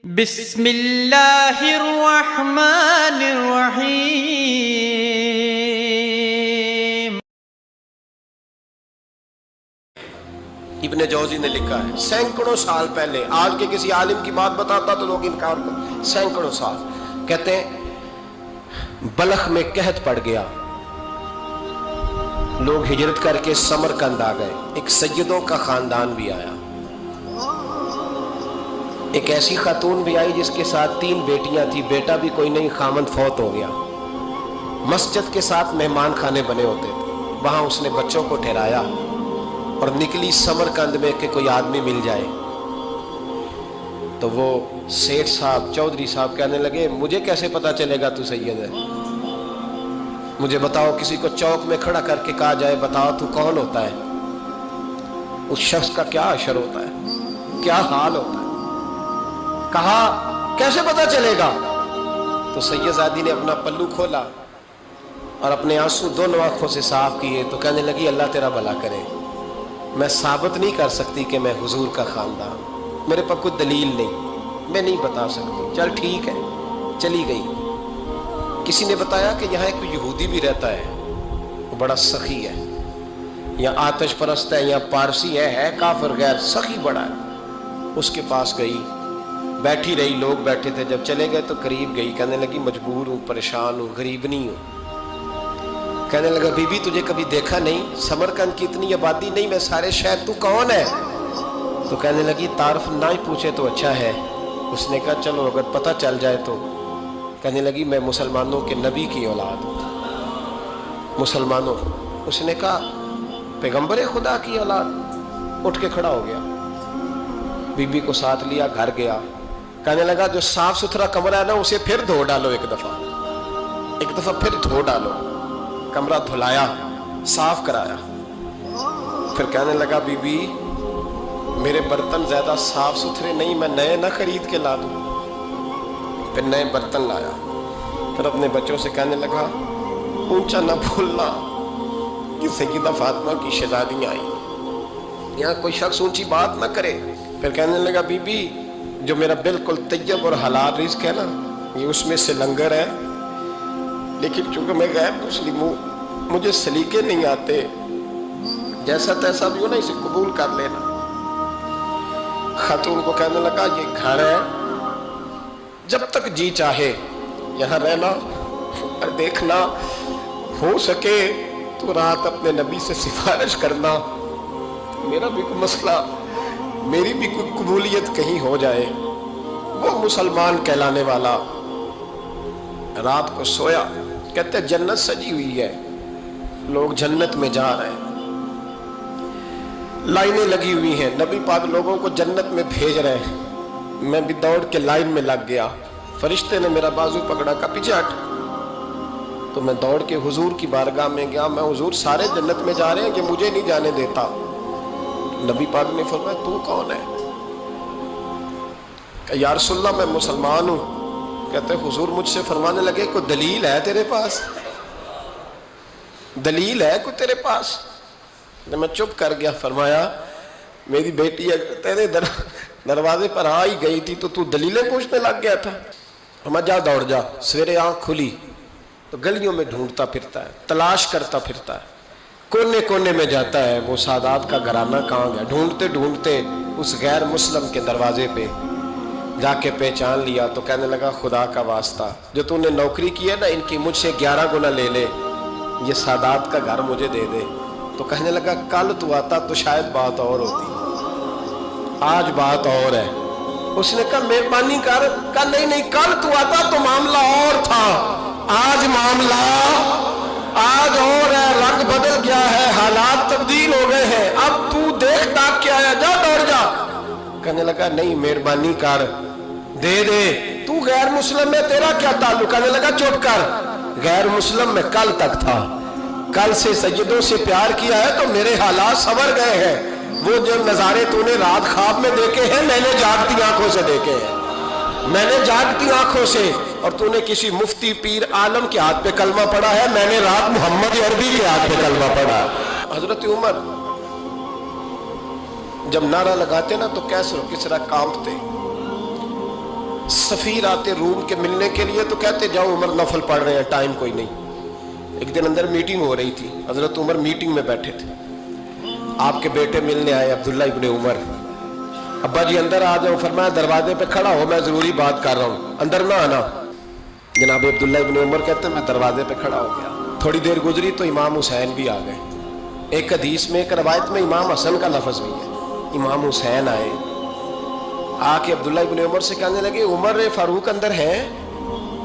بسم اللہ الرحمن الرحیم۔ ابن جوزی نے لکھا ہے سینکڑوں سال پہلے، آج کے کسی عالم کی بات بتاتا تو لوگ انکار کرتے، سینکڑوں سال کہتے ہیں بلخ میں قحط پڑ گیا، لوگ ہجرت کر کے سمرقند آ گئے، ایک سیدوں کا خاندان بھی آیا، ایک ایسی خاتون بھی آئی جس کے ساتھ 3 بیٹیاں تھی، بیٹا بھی کوئی نہیں، خامند فوت ہو گیا، مسجد کے ساتھ مہمان خانے بنے ہوتے تھے، وہاں اس نے بچوں کو ٹھہرایا اور نکلی سمرقند میں کہ کوئی آدمی مل جائے، تو وہ سیٹھ صاحب چودھری صاحب کہنے لگے مجھے کیسے پتا چلے گا تو سید ہے، مجھے بتاؤ، کسی کو چوک میں کھڑا کر کے کہا جائے بتاؤ تو کون ہوتا ہے، اس شخص کا کیا اشر ہوتا ہے، کیا حال ہوتا ہے، کہا کیسے پتا چلے گا؟ تو سید زادی نے اپنا پلو کھولا اور اپنے آنسو دونوں آنکھوں سے صاف کیے تو کہنے لگی اللہ تیرا بھلا کرے، میں ثابت نہیں کر سکتی کہ میں حضور کا خاندان، میرے پاس کوئی دلیل نہیں، میں نہیں بتا سکتی، چل ٹھیک ہے، چلی گئی۔ کسی نے بتایا کہ یہاں ایک یہودی بھی رہتا ہے، وہ بڑا سخی ہے، یا آتش پرست ہے یا پارسی ہے کافر غیر، سخی بڑا ہے، اس کے پاس گئی، بیٹھی رہی، لوگ بیٹھے تھے، جب چلے گئے تو قریب گئی، کہنے لگی مجبور ہوں، پریشان ہوں، غریب نہیں ہوں، کہنے لگا بی بی تجھے کبھی دیکھا نہیں، سمرقند کی اتنی آبادی نہیں، میں سارے شہر، تو کون ہے؟ تو کہنے لگی تعارف نہ ہی پوچھے تو اچھا ہے، اس نے کہا چلو اگر پتہ چل جائے تو، کہنے لگی میں مسلمانوں کے نبی کی اولاد ہوں، مسلمانوں، اس نے کہا پیغمبر خدا کی اولاد، اٹھ کے کھڑا ہو گیا، بی بی کو ساتھ لیا، گھر گیا، کہنے لگا جو صاف ستھرا کمرہ ہے نا اسے پھر دھو ڈالو، ایک دفعہ پھر دھو ڈالو، کمرہ دھلایا، صاف کرایا، پھر کہنے لگا بی بی میرے برتن زیادہ صاف ستھرے نہیں، میں نئے نہ خرید کے لا دوں، پھر نئے برتن لایا، پھر اپنے بچوں سے کہنے لگا اونچا نہ بھولنا کہ سیدہ فاطمہ کی شہزادیاں آئی، یہاں کوئی شخص اونچی بات نہ کرے، پھر کہنے لگا بی بی جو میرا بالکل طیب اور حلال رزق ہے نا یہ اس میں سے لنگر ہے، لیکن چونکہ میں غیر مسلم ہوں مجھے سلیقے نہیں آتے، جیسا تیسا بھی ہو نا اسے قبول کر لینا۔ خاتون کو کہنے لگا یہ گھر ہے، جب تک جی چاہے یہاں رہنا، اور دیکھنا ہو سکے تو رات اپنے نبی سے سفارش کرنا، میرا بھی کوئی مسئلہ، میری بھی کوئی قبولیت کہیں ہو جائے۔ وہ مسلمان کہلانے والا رات کو سویا، کہتے جنت سجی ہوئی ہے، لوگ جنت میں جا رہے ہیں، لائنیں لگی ہوئی ہیں، نبی پاک لوگوں کو جنت میں بھیج رہے ہیں، میں بھی دوڑ کے لائن میں لگ گیا، فرشتے نے میرا بازو پکڑا، کا پیچھے ہٹ، تو میں دوڑ کے حضور کی بارگاہ میں گیا، میں حضور سارے جنت میں جا رہے ہیں کہ مجھے نہیں جانے دیتا؟ نبی پاک نے فرمایا تو کون ہے؟ کہ یا رسول اللہ میں مسلمان ہوں، کہتے حضور مجھ سے فرمانے لگے کوئی دلیل ہے تیرے پاس، دلیل ہے کوئی تیرے پاس؟ میں چپ کر گیا، فرمایا میری بیٹی تیرے دروازے پر آ ہی گئی تھی تو دلیلیں پوچھنے لگ گیا تھا؟ فرمایا جا دوڑ جا، سویرے آنکھ کھلی تو گلیوں میں ڈھونڈتا پھرتا ہے، تلاش کرتا پھرتا ہے، کونے کونے میں جاتا ہے، وہ سادات کا گھرانہ کہاں گیا، ڈھونڈتے ڈھونڈتے اس غیر مسلم کے دروازے پہ جا کے پہچان لیا، تو کہنے لگا خدا کا واسطہ جو تو نے نوکری کی ہے نا ان کی مجھ سے 11 گنا لے لے، یہ سادات کا گھر مجھے دے دے۔ تو کہنے لگا کل تو آتا تو شاید بات اور ہوتی، آج بات اور ہے۔ اس نے کہا مہربانی کر، کہا نہیں کل تو آتا تو معاملہ اور تھا، آج معاملہ آج اور ہے، رنگ بدل گیا ہے، حالات تبدیل ہو گئے ہیں، اب تو دیکھ تاک کے آیا، جا دوڑ جا۔ کہنے لگا نہیں مہربانی کر، دے دے، تو غیر مسلم میں تیرا کیا تعلق؟ کہنے لگا چپ کر، غیر مسلم میں کل تک تھا، کل سے سیدوں سے پیار کیا ہے تو میرے حالات سنور گئے ہیں، وہ جو نظارے تو نے رات خواب میں دیکھے ہیں میں نے جاگتی آنکھوں سے دیکھے ہیں، میں نے جاگتی آنکھوں سے، اور تو نے کسی مفتی پیر عالم کے ہاتھ پہ کلمہ پڑھا ہے، میں نے رات محمد عربی کے ہاتھ پہ کلمہ پڑھا ہے۔ حضرت عمر جب نعرہ لگاتے نا تو کیسر و کسرا کانپتے، سفیر آتے روم کے ملنے کے لیے تو کہتے جاؤ عمر نفل پڑھ رہے ہیں، ٹائم کوئی نہیں۔ ایک دن اندر میٹنگ ہو رہی تھی، حضرت عمر میٹنگ میں بیٹھے تھے، آپ کے بیٹے ملنے آئے عبداللہ ابن عمر۔ ابا جی اندر آ جاؤ، فرمایا دروازے پہ کھڑا ہو، میں ضروری بات کر رہا ہوں، اندر نہ آنا۔ جناب عبداللہ ابن عمر کہتے ہیں میں دروازے پہ کھڑا ہو گیا، تھوڑی دیر گزری تو امام حسین بھی آ گئے۔ ایک حدیث میں، ایک روایت میں امام حسن کا لفظ بھی ہے، امام حسین آئے، آ کے عبداللہ ابن عمر سے کہنے لگے عمر فاروق اندر ہے؟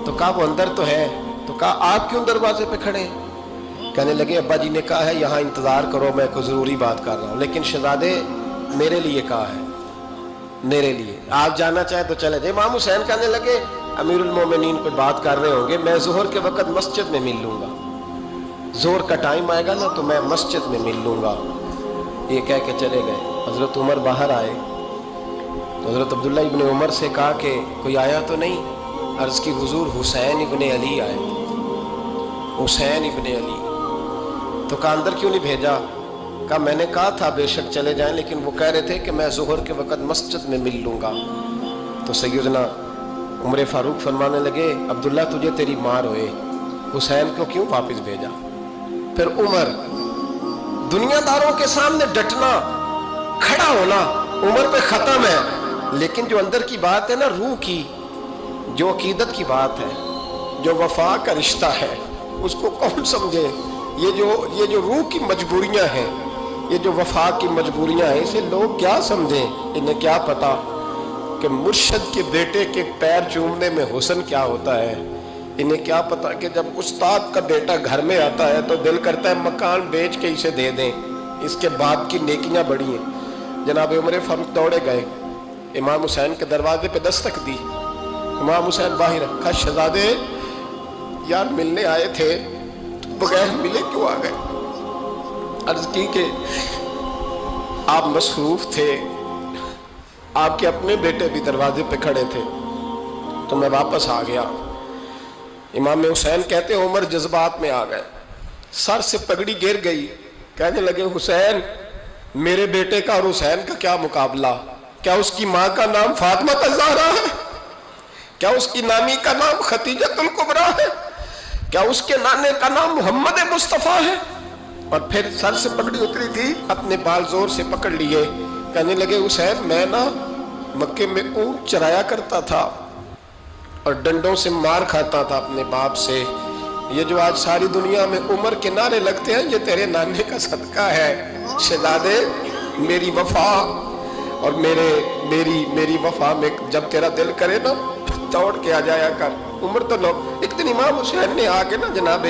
تو کہا وہ اندر تو ہے۔ تو کہا آپ کیوں دروازے پہ کھڑے ہیں؟ کہنے لگے ابا جی نے کہا ہے یہاں انتظار کرو، میں کوئی ضروری بات کر رہا ہوں، لیکن شہزادے میرے لیے کہا ہے، میرے لیے آپ جانا چاہیں تو چلے جائیں۔ امام حسین کہنے لگے امیر المومنین پہ بات کر رہے ہوں گے، میں ظہر کے وقت مسجد میں مل لوں گا، ظہر کا ٹائم آئے گا نا تو میں مسجد میں مل لوں گا۔ یہ کہہ کے چلے گئے۔ حضرت عمر باہر آئے تو حضرت عبداللہ ابن عمر سے کہا کہ کوئی آیا تو نہیں؟ عرض کی حضور حسین ابن علی آئے، حسین ابن علی۔ تو کہا اندر کیوں نہیں بھیجا؟ کہا میں نے کہا تھا بے شک چلے جائیں، لیکن وہ کہہ رہے تھے کہ میں ظہر کے وقت مسجد میں مل لوں گا۔ تو سیدنا عمر فاروق فرمانے لگے عبداللہ تجھے تیری مار ہوئے، حسین کو کیوں واپس بھیجا؟ پھر عمر دنیا داروں کے سامنے ڈٹنا، کھڑا ہونا عمر پہ ختم ہے، لیکن جو اندر کی بات ہے نا، روح کی، جو عقیدت کی بات ہے، جو وفا کا رشتہ ہے، اس کو کون سمجھے؟ یہ جو روح کی مجبوریاں ہیں، یہ جو وفا کی مجبوریاں ہیں، اسے لوگ کیا سمجھیں؟ انہیں کیا پتا کہ مرشد کے بیٹے کے پیر چومنے میں حسن کیا ہوتا ہے؟ انہیں کیا پتا کہ جب استاد کا بیٹا گھر میں آتا ہے تو دل کرتا ہے مکان بیچ کے اسے دے دیں، اس کے بعد کی نیکیاں بڑی ہیں۔ جناب عمر فاروق دوڑے گئے، امام حسین کے دروازے پہ دستک دی، امام حسین باہر رکھا، شہزادے یار ملنے آئے تھے، بغیر ملے کیوں آ گئے؟ عرض کی کہ آپ مصروف تھے، آپ کے اپنے بیٹے بھی دروازے پہ کھڑے تھے تو میں واپس آ گیا۔ امام حسین کہتے ہیں عمر جذبات میں آ گئے، سر سے پگڑی گر گئی، کہنے لگے حسین میرے بیٹے کا اور حسین کا کیا مقابلہ؟ کیا اس کی ماں کا نام فاطمہ الزہرا ہے؟ کیا اس کی نانی کا نام خدیجۃ الکبریٰ ہے؟ کیا اس کے نانے کا نام محمد مصطفیٰ ہے؟ اور پھر سر سے پگڑی اتری تھی، اپنے بال زور سے پکڑ لیے، کہنے لگے حسین میں نا مکے میں اونٹ چرایا کرتا تھا اور ڈنڈوں سے مار کھاتا تھا اپنے باپ سے، یہ جو آج ساری دنیا میں عمر کے نعرے لگتے ہیں یہ تیرے نانے کا صدقہ ہے۔ شہزادے میری وفا اور میری وفا میں جب تیرا دل کرے نا دوڑ کے آ جایا کر۔ عمر تو لوگ، ایک دن امام حسین نے آ کے نا جناب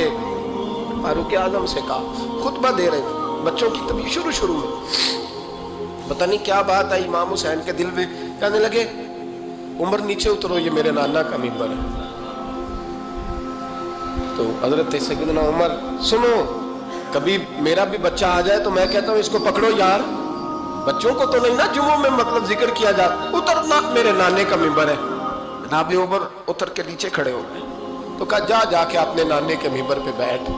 فاروق اعظم سے کہا، خطبہ دے رہے تھے بچوں کی تبھی شروع میں، پتہ نہیں کیا بات آئی امام حسین کے دل میں، کہنے لگے عمر نیچے اترو، یہ میرے نانا کا منبر ہے۔ تو حضرت سیدنا عمر سنو، کبھی میرا بھی بچہ آ جائے تو میں کہتا ہوں اس کو پکڑو یار، بچوں کو تو نہیں نا جمعوں میں مطلب ذکر کیا جاتا، اترنا میرے نانے کا منبر ہے۔ جناب عمر اتر کے نیچے کھڑے ہو گئے تو کہا جا کے اپنے نانے کے منبر پہ بیٹھ۔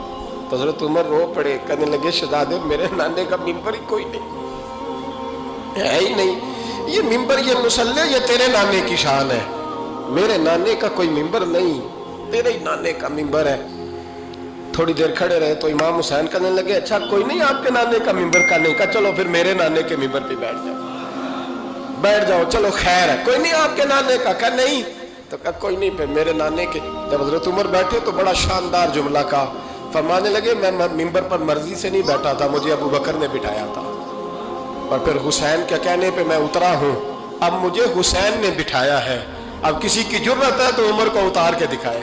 تو حضرت عمر رو پڑے، کہنے لگے شہزادے میرے نانے کا منبر ہی کوئی نہیں ہے ہی نہیں، یہ منبر یہ مصلی یہ تیرے نانے کی شان ہے، میرے نانے کا کوئی منبر نہیں، تیرے ہی نانے کا منبر ہے۔ تھوڑی دیر کھڑے رہے تو امام حسین کہنے لگے اچھا کوئی نہیں آپ کے نانے کا منبر کا نہیں؟ کہا چلو پھر میرے نانے کے منبر پہ بیٹھ جاؤ، چلو خیر ہے، کوئی نہیں آپ کے نانے کا؟ کہا نہیں۔ تو کہا کوئی نہیں پھر میرے نانے کے۔ جب حضرت عمر بیٹھے تو بڑا شاندار جملہ کہا، فرمانے لگے میں منبر پر مرضی سے نہیں بیٹھا تھا، مجھے ابو بکر نے بٹھایا تھا، اور پھر حسین کے کہنے پہ میں اترا ہوں، اب مجھے حسین نے بٹھایا ہے، اب کسی کی جرت ہے تو عمر کو اتار کے دکھائے۔